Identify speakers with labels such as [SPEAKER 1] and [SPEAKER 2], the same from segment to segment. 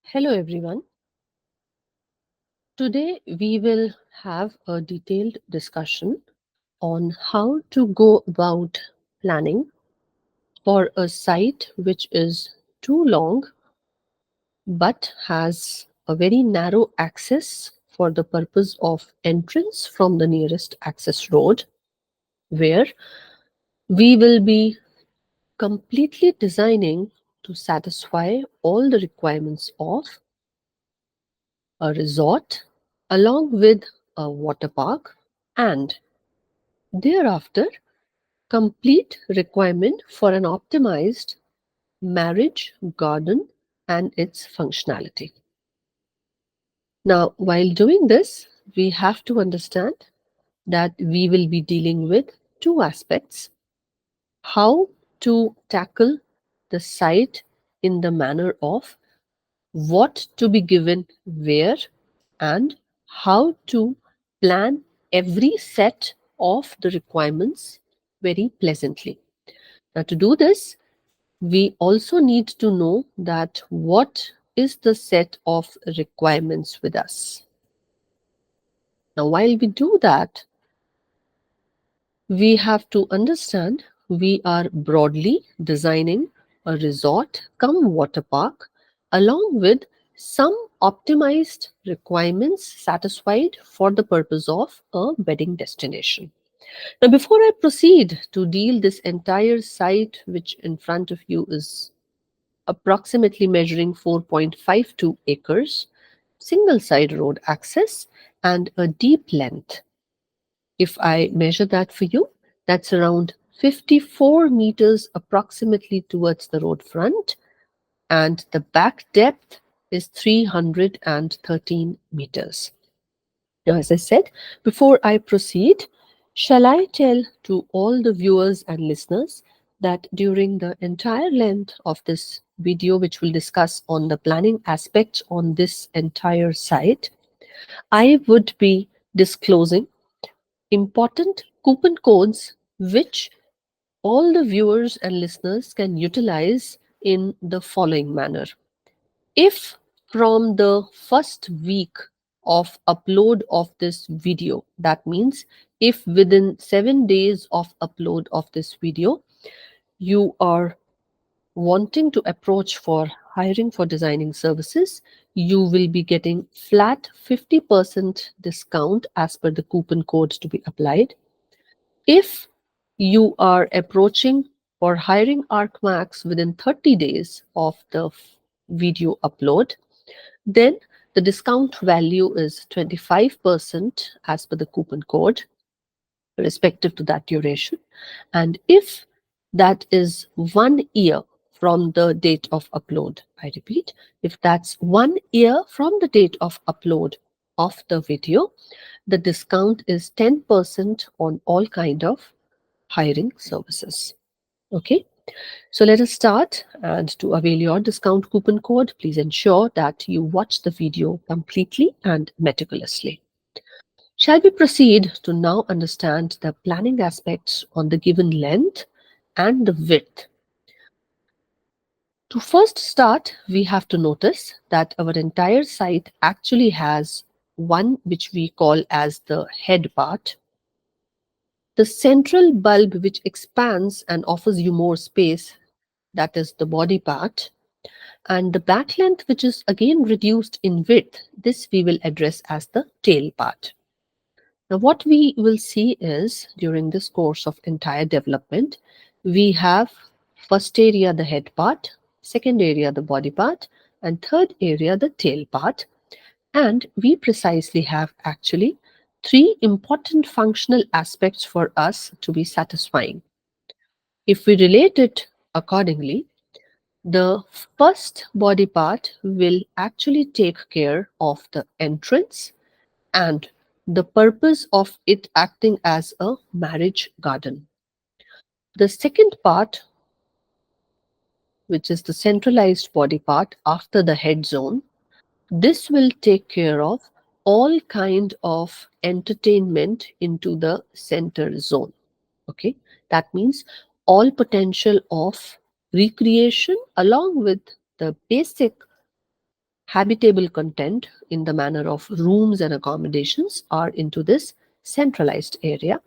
[SPEAKER 1] Hello everyone. Today we will have a detailed discussion on how to go about planning for a site which is too long but has a very narrow access for the purpose of entrance from the nearest access road, where we will be completely designing to satisfy all the requirements of a resort along with a water park and thereafter complete requirement for an optimized marriage garden and its functionality. Now, while doing this, we have to understand that we will be dealing with two aspects: how to tackle the site in the manner of what to be given where, and how to plan every set of the requirements very pleasantly. Now, to do this, we also need to know that what is the set of requirements with us. Now, while we do that, we have to understand we are broadly designing a resort come water park along with some optimized requirements satisfied for the purpose of a wedding destination. Now, before I proceed to deal this entire site, which in front of you is approximately measuring 4.52 acres, single side road access, and a deep length. If I measure that for you, that's around 54 meters approximately towards the road front, and the back depth is 313 meters. Now, as I said, before I proceed, shall I tell to all the viewers and listeners that during the entire length of this video, which will discuss on the planning aspects on this entire site, I would be disclosing important coupon codes which all the viewers and listeners can utilize in the following manner. If from the first week of upload of this video, that means if within 7 days of upload of this video, you are wanting to approach for hiring for designing services, you will be getting flat 50% discount as per the coupon code to be applied. If you are approaching for hiring ArcMax within 30 days of the video upload, then the discount value is 25% as per the coupon code, respective to that duration. And if that is 1 year from the date of upload, I repeat, if that's 1 year from the date of upload of the video, the discount is 10% on all kind of hiring services. Okay. So let us start, and to avail your discount coupon code, please ensure that you watch the video completely and meticulously. Shall we proceed to now understand the planning aspects on the given length and the width? To first start, we have to notice that our entire site actually has one which we call as the head part, the central bulb which expands and offers you more space, that is the body part, and the back length which is again reduced in width, this we will address as the tail part. Now what we will see is during this course of entire development, we have first area the head part, second area the body part, and third area the tail part, and we precisely have actually three important functional aspects for us to be satisfying. If we relate it accordingly, the first body part will actually take care of the entrance and the purpose of it acting as a marriage garden. The second part, which is the centralized body part after the head zone, this will take care of all kind of entertainment into the center zone. Okay, that means all potential of recreation along with the basic habitable content in the manner of rooms and accommodations are into this centralized area.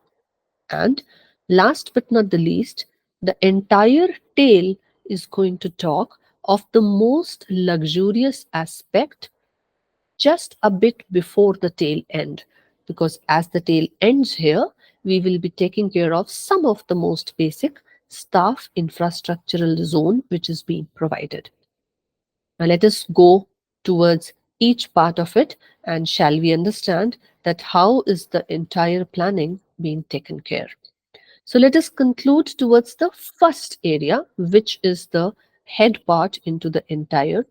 [SPEAKER 1] And last but not the least, the entire tale is going to talk of the most luxurious aspect just a bit before the tail end. Because as the tail ends here, we will be taking care of some of the most basic staff infrastructural zone which is being provided. Now let us go towards each part of it, and shall we understand that how is the entire planning being taken care. So let us conclude towards the first area, which is the head part into the entire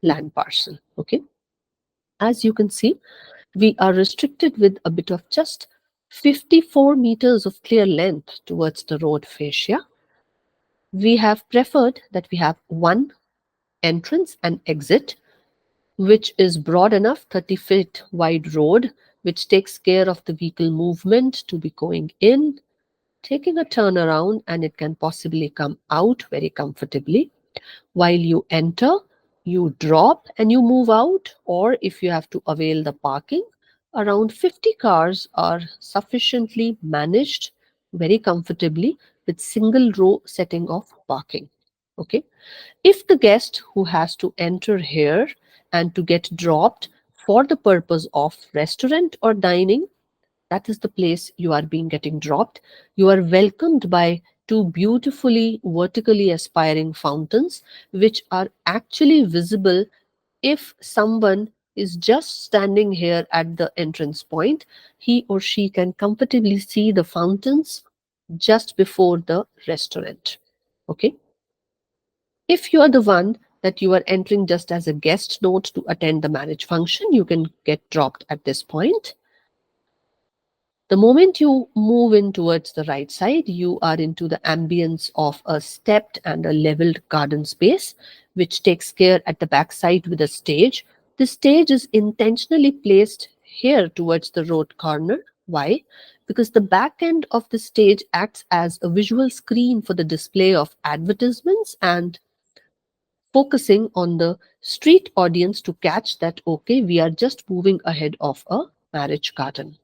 [SPEAKER 1] land parcel. Okay. As you can see, we are restricted with a bit of just 54 meters of clear length towards the road fascia. We have preferred that we have one entrance and exit, which is broad enough, 30 feet wide road, which takes care of the vehicle movement to be going in, taking a turn around, and it can possibly come out very comfortably. While you enter, you drop and you move out, or if you have to avail the parking, around 50 cars are sufficiently managed very comfortably with single row setting of parking. Okay. If the guest who has to enter here and to get dropped for the purpose of restaurant or dining, that is the place you are being getting dropped. You are welcomed by two beautifully vertically aspiring fountains, which are actually visible if someone is just standing here at the entrance point. He or she can comfortably see the fountains just before the restaurant. Okay. If you are the one that you are entering just as a guest note to attend the marriage function, you can get dropped at this point. The moment you move in towards the right side, you are into the ambience of a stepped and a leveled garden space, which takes care at the back side with a stage. The stage is intentionally placed here towards the road corner. Why? Because the back end of the stage acts as a visual screen for the display of advertisements and focusing on the street audience to catch that, okay, we are just moving ahead of a marriage garden.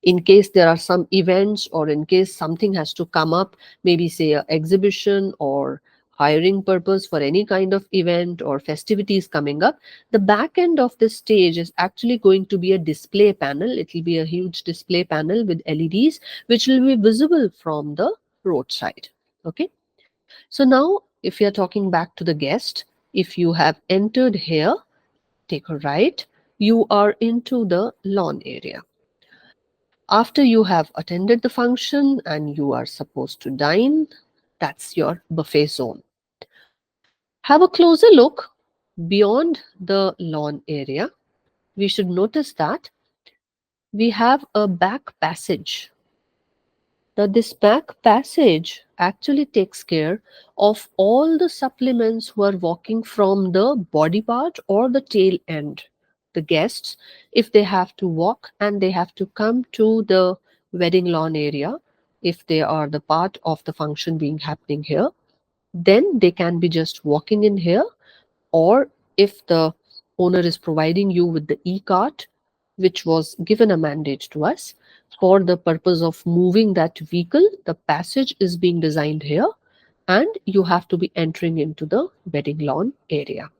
[SPEAKER 1] In case there are some events or in case something has to come up, maybe say a exhibition or hiring purpose for any kind of event or festivities coming up, the back end of the stage is actually going to be a display panel. It will be a huge display panel with LEDs which will be visible from the roadside. Okay. So now if you are talking back to the guest, if you have entered here, take a right, you are into the lawn area. After you have attended the function and you are supposed to dine, that's your buffet zone. Have a closer look beyond the lawn area. We should notice that we have a back passage. Now, this back passage actually takes care of all the supplements who are walking from the body part or the tail end. The guests, if they have to walk and they have to come to the wedding lawn area, if they are the part of the function being happening here, then they can be just walking in here, or if the owner is providing you with the e-cart, which was given a mandate to us for the purpose of moving that vehicle, the passage is being designed here and you have to be entering into the wedding lawn area.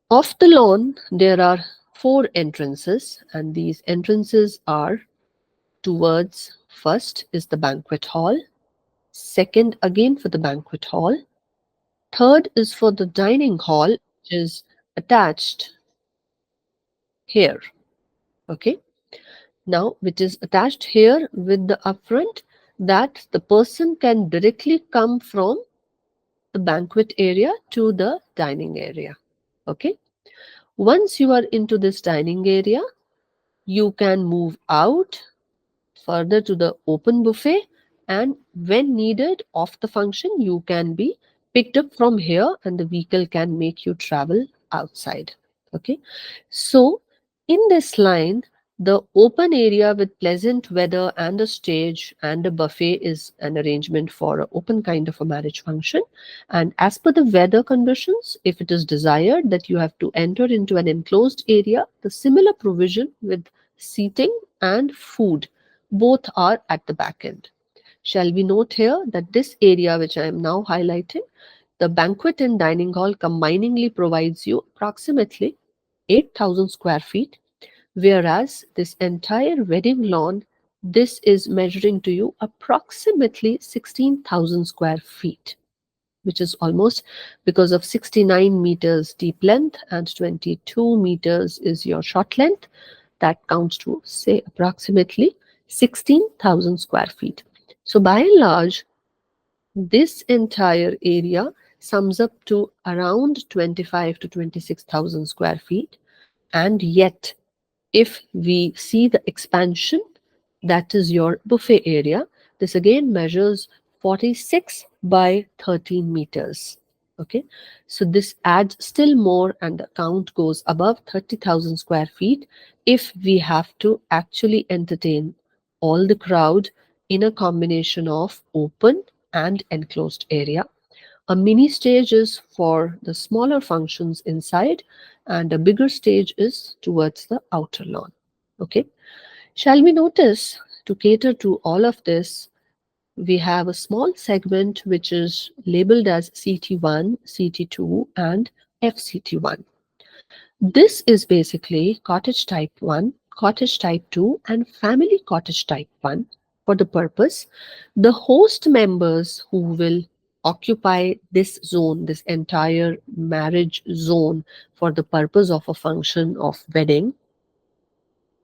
[SPEAKER 1] Off the lawn, there are four entrances, and these entrances are towards first is the banquet hall, second again for the banquet hall, third is for the dining hall, which is attached here. Okay. Now, which is attached here with the upfront, that the person can directly come from the banquet area to the dining area. Okay. Once you are into this dining area, you can move out further to the open buffet, and when needed of the function, you can be picked up from here and the vehicle can make you travel outside. Okay. So, in this line, The open area with pleasant weather and a stage and a buffet is an arrangement for an open kind of a marriage function. And as per the weather conditions, if it is desired that you have to enter into an enclosed area, the similar provision with seating and food both are at the back end. Shall we note here that this area which I am now highlighting, the banquet and dining hall combiningly provides you approximately 8,000 square feet, whereas this entire wedding lawn, this is measuring to you approximately 16,000 square feet, which is almost, because of 69 meters deep length and 22 meters is your short length, that counts to say approximately 16,000 square feet. So by and large, this entire area sums up to around 25 to 26,000 square feet. And yet, if we see the expansion, that is your buffet area, this again measures 46 by 13 meters. Okay, so this adds still more, and the count goes above 30,000 square feet if we have to actually entertain all the crowd in a combination of open and enclosed area. A mini stage is for the smaller functions inside, and a bigger stage is towards the outer lawn. Okay. Shall we notice to cater to all of this, we have a small segment which is labeled as CT1, CT2, and FCT1. This is basically cottage type 1, cottage type 2, and family cottage type 1 for the purpose. The host members who will occupy this zone, this entire marriage zone for the purpose of a function of wedding,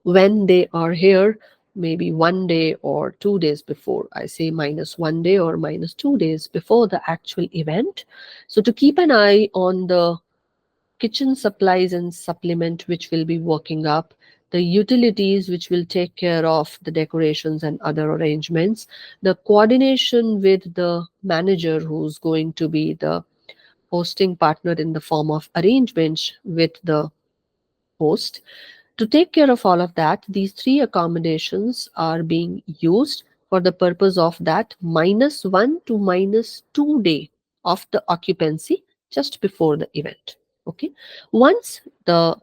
[SPEAKER 1] when they are here, maybe 1 day or 2 days before, I say minus 1 day or minus 2 days before the actual event. So to keep an eye on the kitchen supplies and supplement which will be working up, the utilities which will take care of the decorations and other arrangements, the coordination with the manager who's going to be the hosting partner in the form of arrangements with the host. To take care of all of that, these three accommodations are being used for the purpose of that -1 to -2 day of the occupancy just before the event. Okay. Once the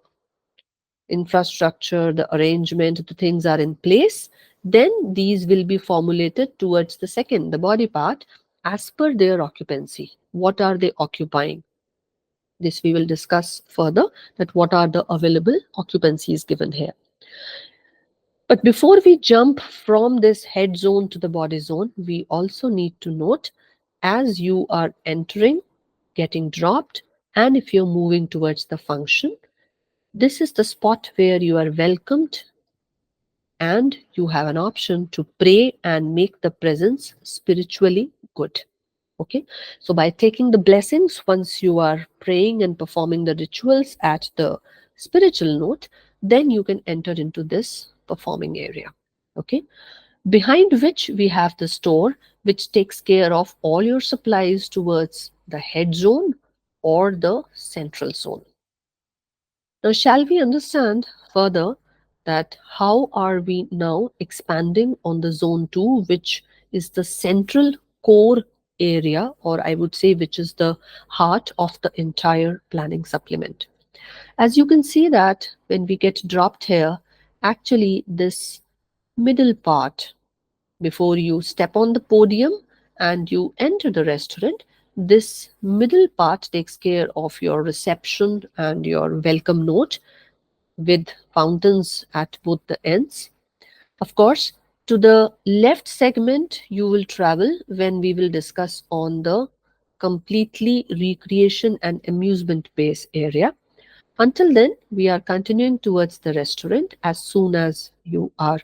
[SPEAKER 1] infrastructure, the arrangement, the things are in place, then these will be formulated towards the second, the body part, as per their occupancy. What are they occupying? This we will discuss further, that what are the available occupancies given here. But before we jump from this head zone to the body zone, we also need to note, as you are entering, getting dropped, and if you're moving towards the function, this is the spot where you are welcomed and you have an option to pray and make the presence spiritually good. Okay, so by taking the blessings, once you are praying and performing the rituals at the spiritual note, then you can enter into this performing area. Okay, behind which we have the store, which takes care of all your supplies towards the head zone or the central zone. Now, shall we understand further that how are we now expanding on the zone 2, which is the central core area, or I would say, which is the heart of the entire planning supplement. As you can see that when we get dropped here, actually this middle part, before you step on the podium and you enter the restaurant, this middle part takes care of your reception and your welcome note with fountains at both the ends. Of course, to the left segment, you will travel when we will discuss on the completely recreation and amusement base area. Until then, we are continuing towards the restaurant as soon as you are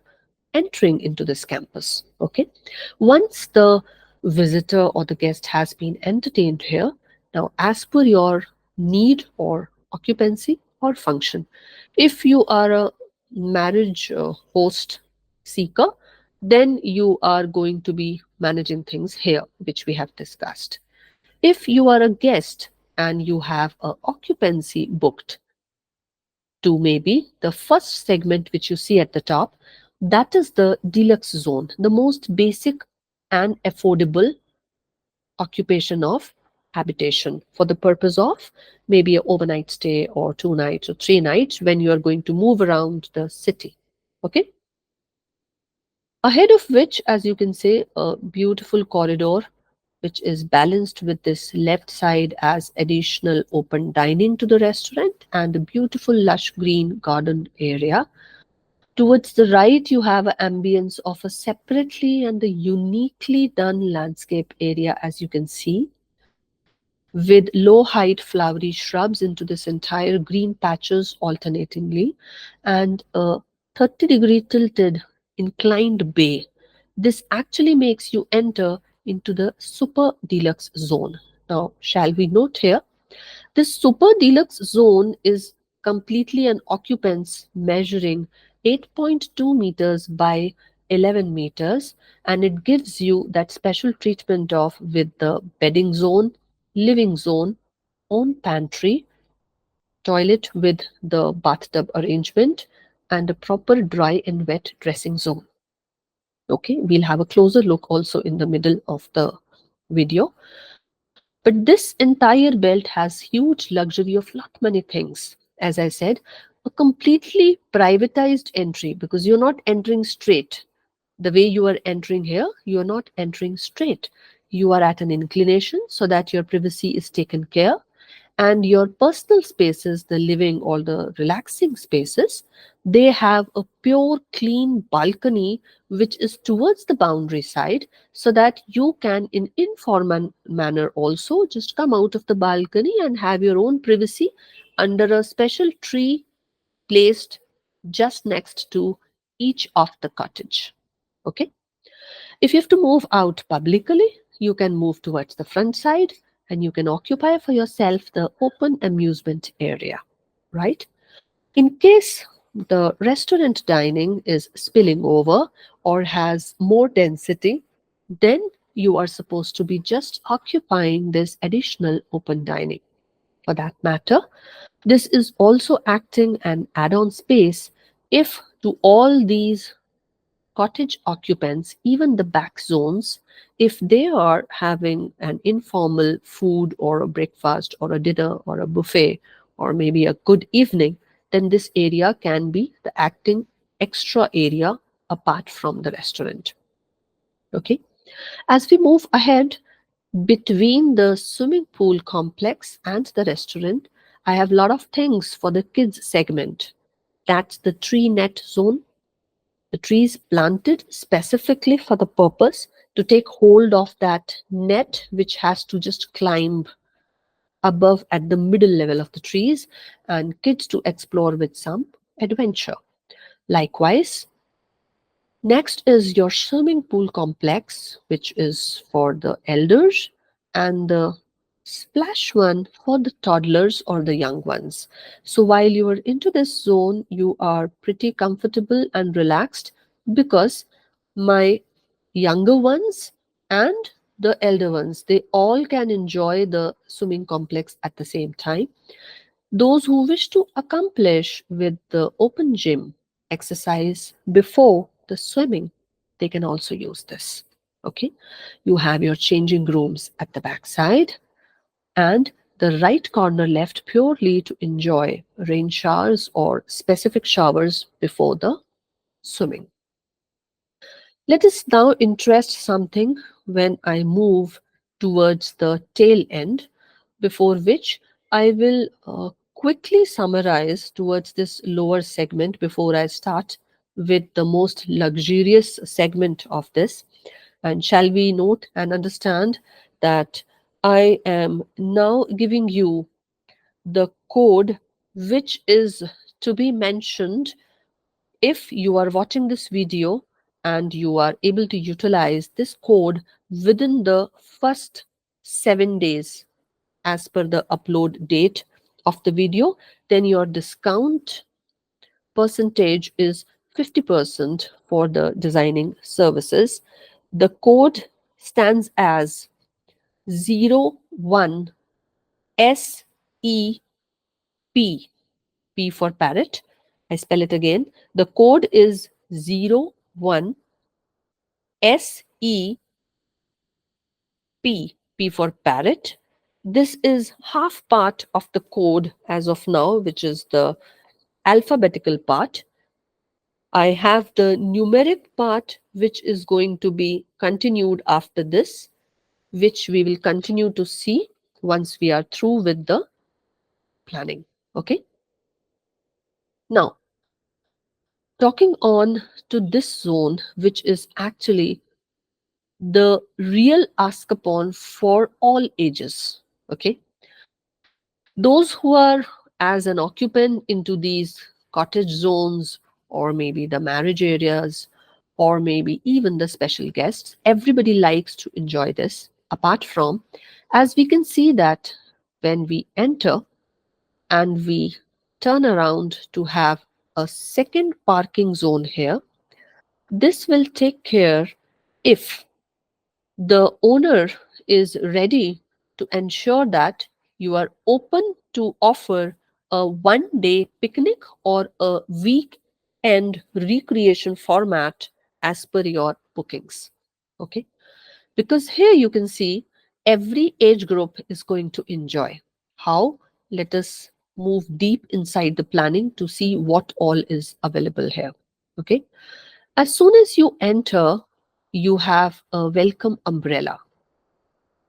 [SPEAKER 1] entering into this campus. Okay. Once the visitor or the guest has been entertained here, now as per your need or occupancy or function, if you are a marriage host seeker, then you are going to be managing things here, which we have discussed. If you are a guest and you have a occupancy booked to maybe the first segment which you see at the top. That is the deluxe zone, the most basic and affordable occupation of habitation for the purpose of maybe an overnight stay or 2 nights or 3 nights when you are going to move around the city. Okay. Ahead of which, as you can say, a beautiful corridor which is balanced with this left side as additional open dining to the restaurant and a beautiful lush green garden area. Towards the right, you have an ambience of a separately and a uniquely done landscape area, as you can see, with low height flowery shrubs into this entire green patches alternatingly, and a 30-degree tilted inclined bay. This actually makes you enter into the super deluxe zone. Now, shall we note here? This super deluxe zone is completely an occupants measuring 8.2 meters by 11 meters, and it gives you that special treatment of with the bedding zone, living zone, own pantry, toilet with the bathtub arrangement, and a proper dry and wet dressing zone. Okay, we'll have a closer look also in the middle of the video. But this entire belt has huge luxury of lot many things. As I said, a completely privatized entry because you're not entering straight. The way you are entering here, you are not entering straight. You are at an inclination so that your privacy is taken care, and your personal spaces, the living or the relaxing spaces, they have a pure clean balcony which is towards the boundary side, so that you can in informal manner also just come out of the balcony and have your own privacy under a special tree placed just next to each of the cottage. Okay. If you have to move out publicly, you can move towards the front side and you can occupy for yourself the open amusement area, right? In case the restaurant dining is spilling over or has more density, then you are supposed to be just occupying this additional open dining. For that matter, this is also acting an add on space if to all these cottage occupants, even the back zones, if they are having an informal food or a breakfast or a dinner or a buffet or maybe a good evening, then this area can be the acting extra area apart from the restaurant. Okay. As we move ahead between the swimming pool complex and the restaurant, I have a lot of things for the kids segment. That's the tree net zone, the trees planted specifically for the purpose to take hold of that net which has to just climb above at the middle level of the trees and kids to explore with some adventure. Likewise, next is your swimming pool complex, which is for the elders, and the splash one for the toddlers or the young ones. So while you are into this zone, you are pretty comfortable and relaxed because my younger ones and the elder ones, they all can enjoy the swimming complex at the same time. Those who wish to accomplish with the open gym exercise before the swimming, they can also use this. Okay, you have your changing rooms at the back side and the right corner left purely to enjoy rain showers or specific showers before the swimming. Let us now interest something when I move towards the tail end, before which I will quickly summarize towards this lower segment before I start with the most luxurious segment of this. And shall we note and understand that I am now giving you the code which is to be mentioned if you are watching this video and you are able to utilize this code within the first 7 days as per the upload date of the video, then your discount percentage is 50% for the designing services. The code stands as 01 SEP. P for parrot. I spell it again. The code is 01SEP, P for parrot. This is half part of the code as of now, which is the alphabetical part. I have the numeric part, which is going to be continued after this, which we will continue to see once we are through with the planning. Okay. Now, talking on to this zone, which is actually the real ask upon for all ages. Okay. Those who are as an occupant into these cottage zones, or maybe the marriage areas, or maybe even the special guests, everybody likes to enjoy this. Apart from, as we can see that when we enter and we turn around to have a second parking zone here, this will take care if the owner is ready to ensure that you are open to offer a 1 day picnic or a weekend recreation format as per your bookings. Okay, because here you can see every age group is going to enjoy. How? Let us move deep inside the planning to see what all is available here. Okay, as soon as you enter, you have a welcome umbrella.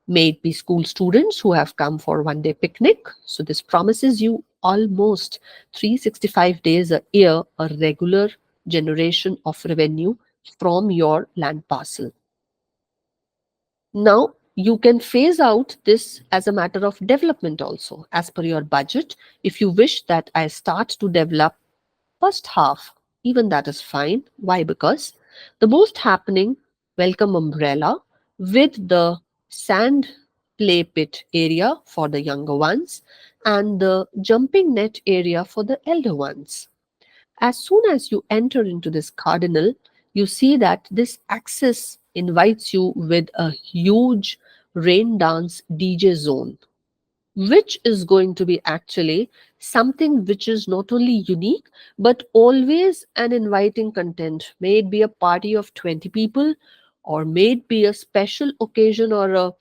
[SPEAKER 1] May it be school students who have come for 1 day picnic. So this promises you almost 365 days a year, a regular generation of revenue from your land parcel. Now, you can phase out this as a matter of development also, as per your budget. If you wish that I start to develop first half, even that is fine. Why? Because the most happening welcome umbrella with the sand play pit area for the younger ones and the jumping net area for the elder ones. As soon as you enter into this cardinal, you see that this axis invites you with a huge rain dance DJ zone, which is going to be actually something which is not only unique but always an inviting content. May it be a party of 20 people, or may it be a special occasion or a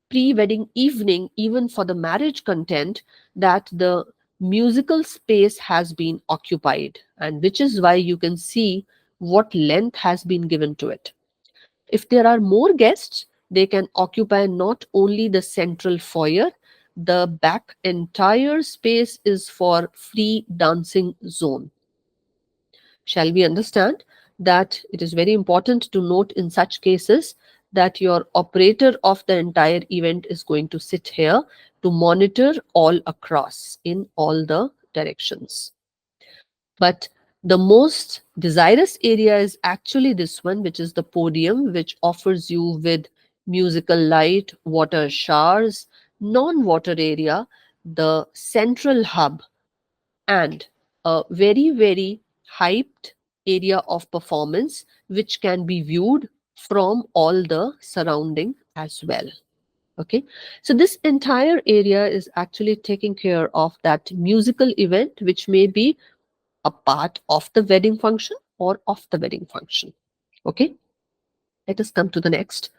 [SPEAKER 1] pre-wedding evening, even for the marriage content, that the musical space has been occupied, and which is why you can see what length has been given to it. If there are more guests, they can occupy not only the central foyer, the back entire space is for free dancing zone. Shall we understand that it is very important to note in such cases that your operator of the entire event is going to sit here to monitor all across in all the directions. But the most desirous area is actually this one, which is the podium, which offers you with musical light, water showers, non-water area, the central hub, and a very, very hyped area of performance, which can be viewed from all the surrounding as well. Okay, so this entire area is actually taking care of that musical event, which may be a part of the wedding function or of the wedding function. Okay, let us come to the next.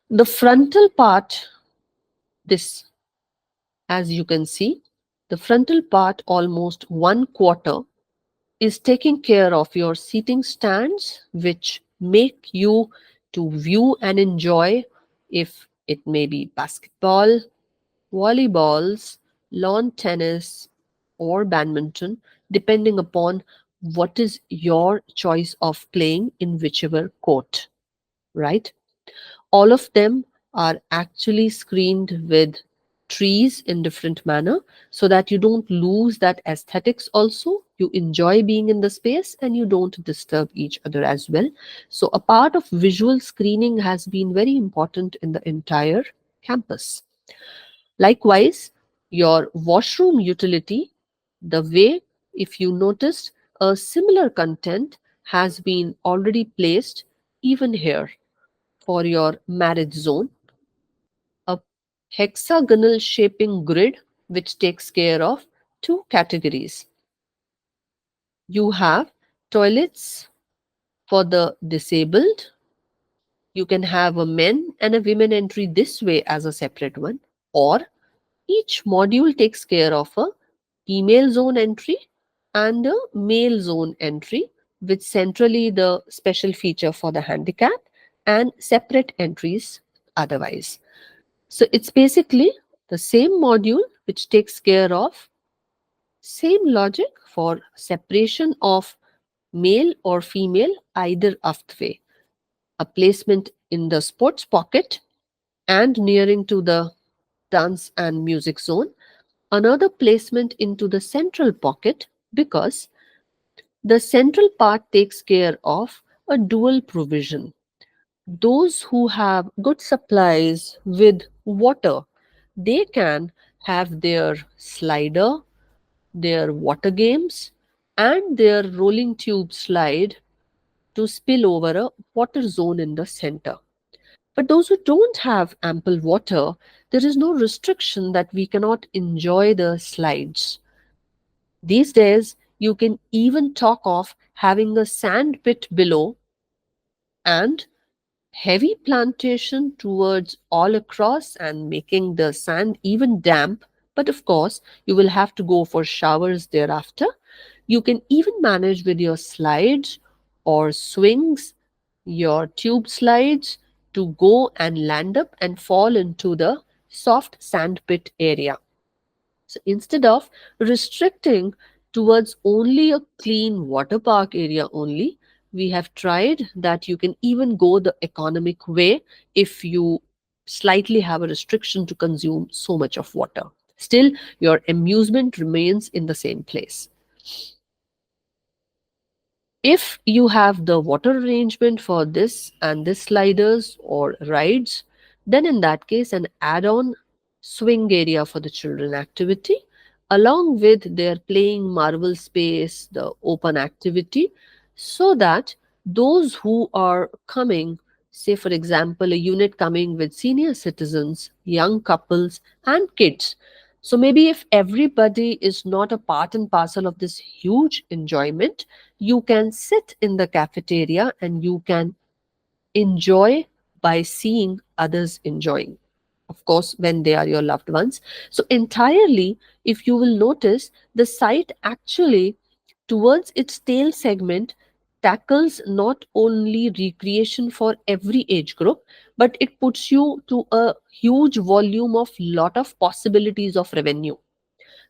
[SPEAKER 1] The frontal part, this, as you can see, the frontal part, almost 1/4, is taking care of your seating stands, which make you to view and enjoy, if it may be basketball, volleyballs, lawn tennis, or badminton, depending upon what is your choice of playing in whichever court, right? All of them are actually screened with trees in different manner, so that you don't lose that aesthetics. Also, you enjoy being in the space and you don't disturb each other as well. So a part of visual screening has been very important in the entire campus. Likewise, your washroom utility, the way, if you noticed, a similar content has been already placed even here for your marriage zone, a hexagonal shaping grid which takes care of two categories. You have toilets for the disabled. You can have a men and a women entry this way as a separate one, or each module takes care of a female zone entry and a male zone entry, with centrally the special feature for the handicap and separate entries otherwise. So it's basically the same module which takes care of same logic for separation of male or female either of the way. A placement in the sports pocket and nearing to the dance and music zone, another placement into the central pocket, because the central part takes care of a dual provision. Those who have good supplies with water, they can have their slider, their water games, and their rolling tube slide to spill over a water zone in the center. But those who don't have ample water, there is no restriction that we cannot enjoy the slides. These days, you can even talk of having a sand pit below and heavy plantation towards all across and making the sand even damp. But of course, you will have to go for showers thereafter. You can even manage with your slides or swings, your tube slides, to go and land up and fall into the soft sand pit area. So instead of restricting towards only a clean water park area only, we have tried that you can even go the economic way if you slightly have a restriction to consume so much of water. Still, your amusement remains in the same place. If you have the water arrangement for this and this sliders or rides, then in that case, an add on swing area for the children activity, along with their playing marble space, the open activity, so that those who are coming, say for example, a unit coming with senior citizens, young couples, and kids. So maybe if everybody is not a part and parcel of this huge enjoyment, you can sit in the cafeteria and you can enjoy by seeing others enjoying, of course when they are your loved ones. So entirely, if you will notice, the site actually towards its tail segment tackles not only recreation for every age group, but it puts you to a huge volume of lot of possibilities of revenue,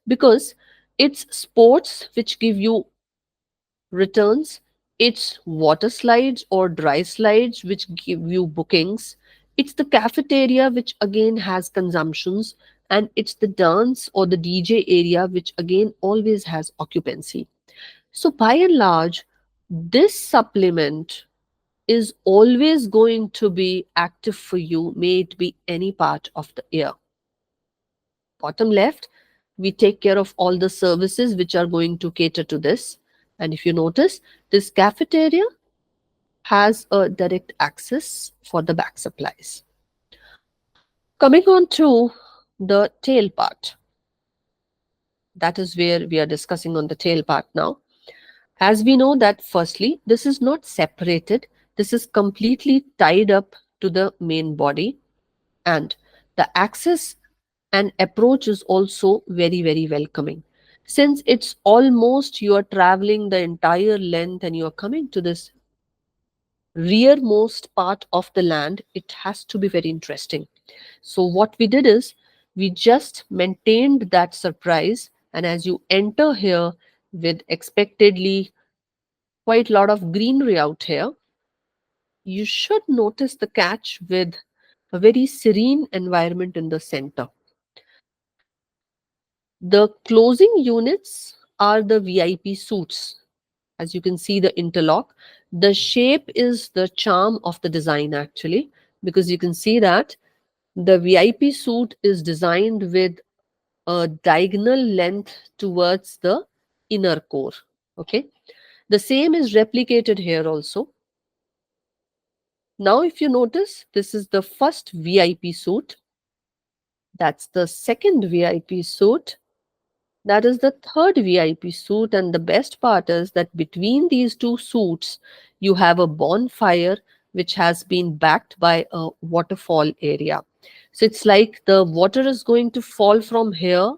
[SPEAKER 1] because it's sports which give you returns, it's water slides or dry slides which give you bookings, it's the cafeteria which again has consumptions, and it's the dance or the DJ area which again always has occupancy. So by and large, this supplement is always going to be active for you, may it be any part of the year. Bottom left, we take care of all the services which are going to cater to this. And if you notice, this cafeteria has a direct access for the back supplies. Coming on to the tail part, that is where we are discussing on the tail part now. As we know that firstly, this is not separated, this is completely tied up to the main body, and the access and approach is also very, very welcoming. Since it's almost you are traveling the entire length and you are coming to this rearmost part of the land, it has to be very interesting. So, what we did is we just maintained that surprise, and as you enter here with expectedly quite a lot of greenery out here, you should notice the catch with a very serene environment in the center. The closing units are the VIP suites. As you can see, the interlock. The shape is the charm of the design actually, because you can see that the VIP suite is designed with a diagonal length towards the inner core. Okay. The same is replicated here also. Now, if you notice, this is the first VIP suite. That's the second VIP suite. That is the third VIP suite, and the best part is that between these two suites, you have a bonfire which has been backed by a waterfall area. So it's like the water is going to fall from here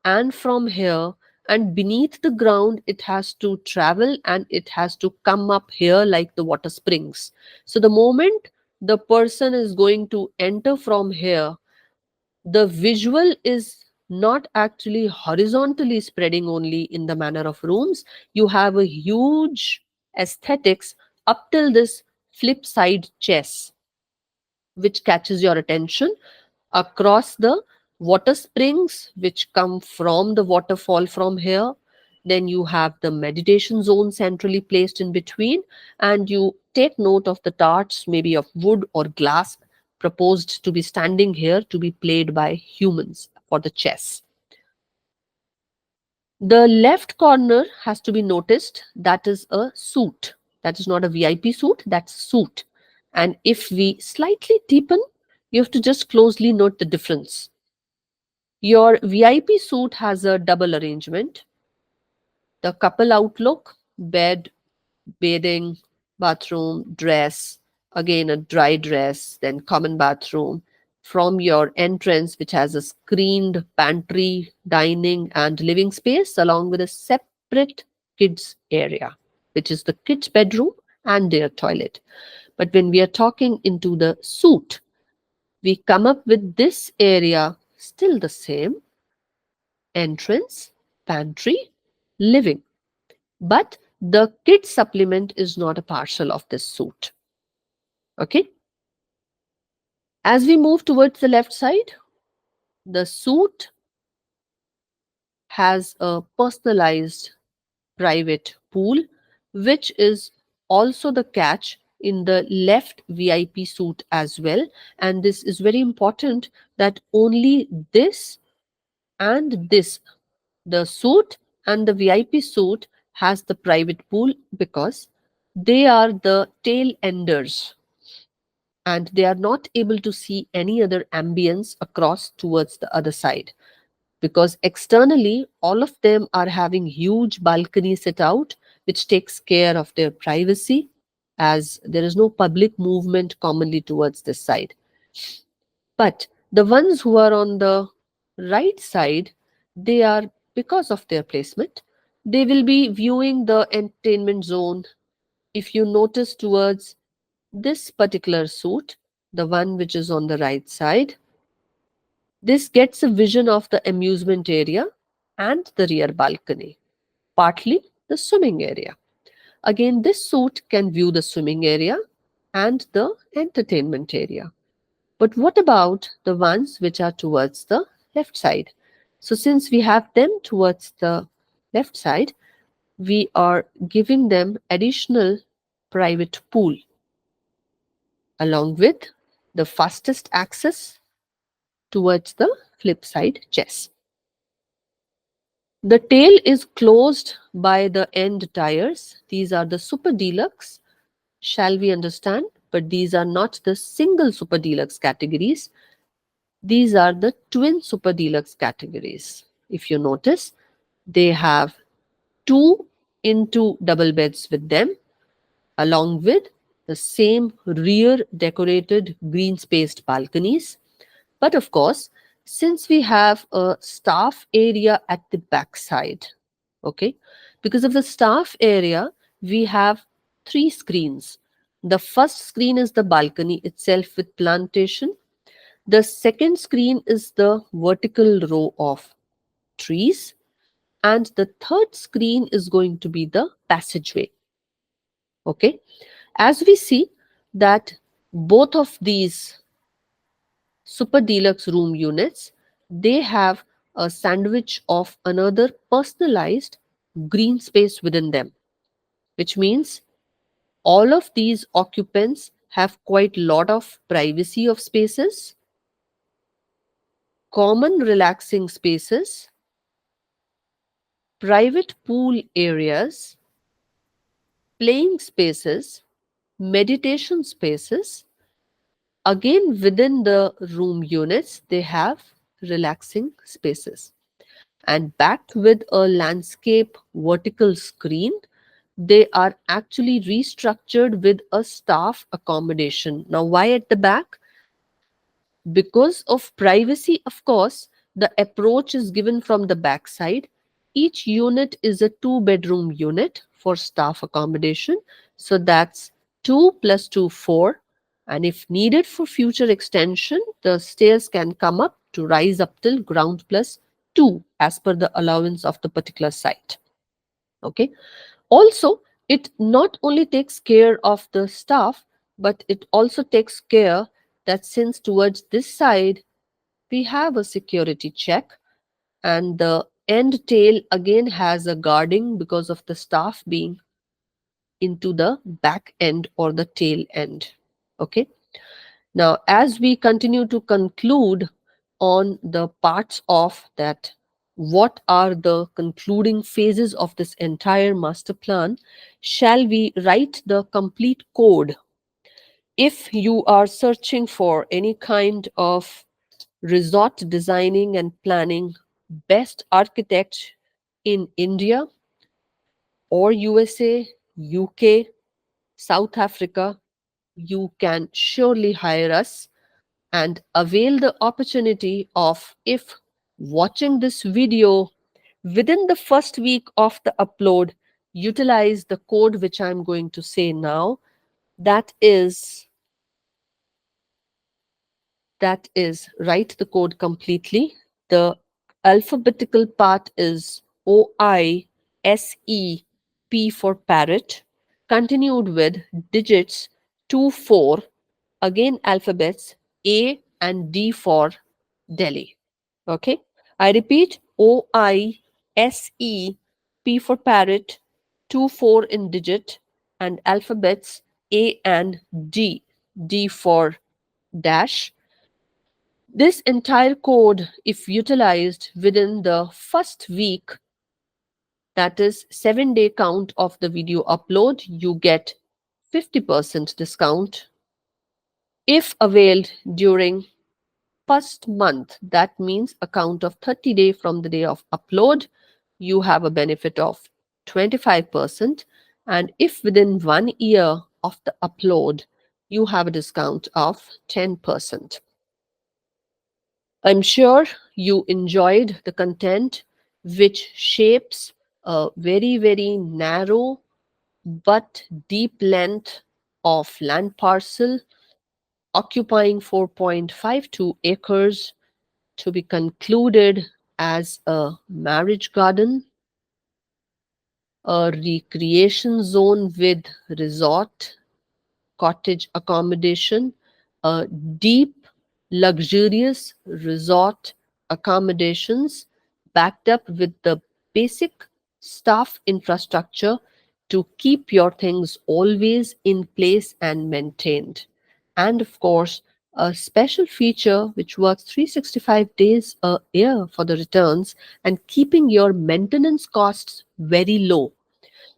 [SPEAKER 1] and from here, and beneath the ground, it has to travel and it has to come up here like the water springs. So the moment the person is going to enter from here, the visual is not actually horizontally spreading only in the manner of rooms. You have a huge aesthetics up till this flip side chess, which catches your attention across the water springs which come from the waterfall from here. Then you have the meditation zone centrally placed in between, and you take note of the tarts, maybe of wood or glass, proposed to be standing here to be played by humans for the chess. The left corner has to be noticed, that is a suit. That is not a VIP suit, that's a suit. And if we slightly deepen, you have to just closely note the difference. Your VIP suite has a double arrangement. The couple outlook, bed, bathing, bathroom, dress, again a dry dress, then common bathroom. From your entrance, which has a screened pantry, dining, and living space, along with a separate kids area, which is the kids' bedroom and their toilet. But when we are talking into the suite, we come up with this area still the same: entrance, pantry, living. But the kit supplement is not a parcel of this suit. Okay. As we move towards the left side, the suit has a personalized private pool, which is also the catch in the left VIP suite as well. And this is very important that only this and this, the suite and the VIP suite, has the private pool because they are the tail enders and they are not able to see any other ambience across towards the other side, because externally all of them are having huge balconies set out which takes care of their privacy, as there is no public movement commonly towards this side. But the ones who are on the right side, they are, because of their placement, they will be viewing the entertainment zone. If you notice towards this particular suit, the one which is on the right side, this gets a vision of the amusement area and the rear balcony, partly the swimming area. Again, this suit can view the swimming area and the entertainment area. But what about the ones which are towards the left side? So since we have them towards the left side, we are giving them additional private pool along with the fastest access towards the flip side chess. The tail is closed by the end tires. These are the super deluxe, shall we understand? But these are not the single super deluxe categories. These are the twin super deluxe categories. If you notice, they have two into double beds with them, along with the same rear decorated green spaced balconies. But of course, since we have a staff area at the back side, okay, because of the staff area, we have three screens. The first screen is the balcony itself with plantation. The second screen is the vertical row of trees. And the third screen is going to be the passageway. Okay. As we see that both of these super deluxe room units, they have a sandwich of another personalized green space within them, which means all of these occupants have quite a lot of privacy of spaces, common relaxing spaces, private pool areas, playing spaces, meditation spaces. Again, within the room units, they have relaxing spaces. and backed with a landscape vertical screen. They are actually restructured with a staff accommodation. Now, why at the back? Because of privacy, of course, the approach is given from the backside. Each unit is a two-bedroom unit for staff accommodation. So that's 2 plus 2, 4. And if needed for future extension, the stairs can come up to rise up till ground plus 2 as per the allowance of the particular site. Okay. Also, it not only takes care of the staff, but it also takes care that since towards this side we have a security check, and the end tail again has a guarding because of the staff being into the back end or the tail end. Okay. Now, as we continue to conclude on the parts of that, what are the concluding phases of this entire master plan? Shall we write the complete code? If you are searching for any kind of resort designing and planning, best architect in India or USA, UK, South Africa, you can surely hire us and avail the opportunity of, if watching this video within the first week of the upload, utilize the code which I'm going to say now. That is write the code completely. The alphabetical part is OISEP for parrot, continued with digits 2, 4, again alphabets A and D for Delhi. Okay. I repeat, OISEP for parrot, 2, 4 in digit, and alphabets A and D. D for dash. This entire code, if utilized within the first week, that is 7-day count of the video upload, you get 50% discount. If availed during first month, that means a count of 30 days from the day of upload, you have a benefit of 25%. And if within 1 year of the upload, you have a discount of 10%. I'm sure you enjoyed the content, which shapes a very, very narrow but deep length of land parcel occupying 4.52 acres to be concluded as a marriage garden, a recreation zone with resort, cottage accommodation, a deep, luxurious resort accommodations backed up with the basic staff infrastructure to keep your things always in place and maintained. And of course, a special feature which works 365 days a year for the returns and keeping your maintenance costs very low,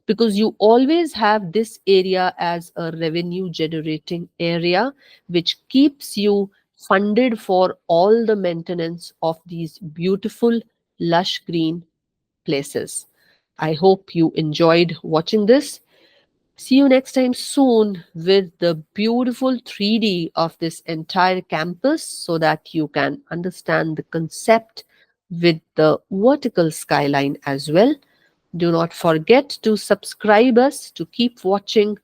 [SPEAKER 1] because you always have this area as a revenue generating area which keeps you funded for all the maintenance of these beautiful lush green places. I hope you enjoyed watching this. See you next time soon with the beautiful 3D of this entire campus so that you can understand the concept with the vertical skyline as well. Do not forget to subscribe us to keep watching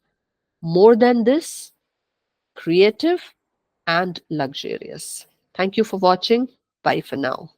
[SPEAKER 1] more than this, creative and luxurious. Thank you for watching. Bye for now.